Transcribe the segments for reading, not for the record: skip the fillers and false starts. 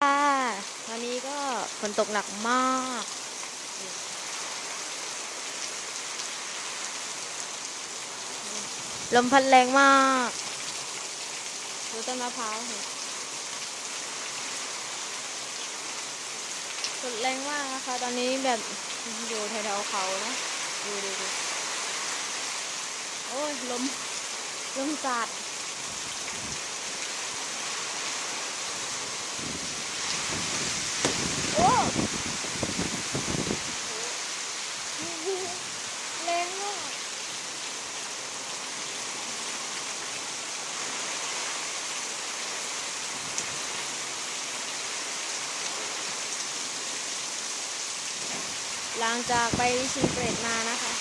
ค่ะวันนี้ก็ฝนตกหนักมากลมพัดแรงมากดูต้นมะพร้าวสิฝนแรงมากนะคะตอนนี้แบบอยู่แถวๆเขานะดูโอ้ยลมจัดโอ้แรงมากหลังจากไปชิมเกรดมานะคะ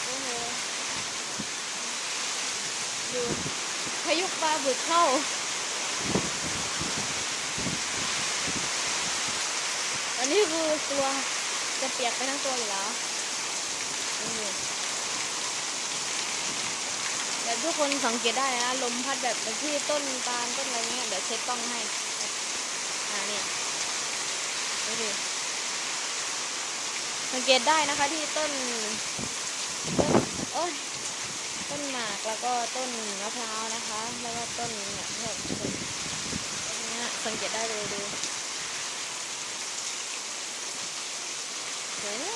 โอ้โหดูพายุปลาบึกเข้าอันนี้คือตัวจะเปียกไปทั้งตัวอยู่แล้วแต่ทุกคนสังเกตได้นะลมพัดแบบที่ต้นตาลต้นอะไรเงี้ยเดี๋ยวเช็ดกล้องให้นี่ดูดิสังเกตได้นะคะที่ต้นโอ้ยต้นหมากแล้วก็ต้นมะพร้าวนะคะแล้วก็ต้นเนี่ยพวกนี้สังเกตได้เลยดูสวยนะ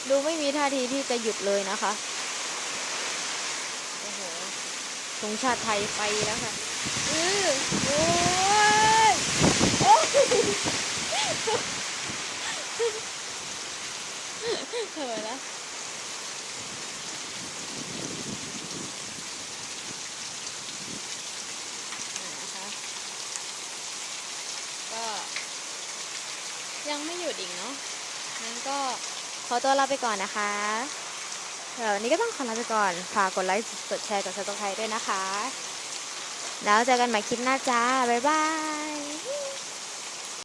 ดูไม่มีท่าทีที่จะหยุดเลยนะคะโอ้โหธงชาติไทยไปแล้วค่ะโอ้ยโอ้ยเถิดนะนะคะก็ยังไม่หยุดอีกเนาะงั้นก็ขอตัวลาไปก่อนนะคะวันนี้ก็ต้องขอลาไปก่อนฝากกดไลค์กดแชร์กด Subscribe ด้วยนะคะแล้วเจอกันใหม่คลิปหน้าจ้าบ๊ายบาย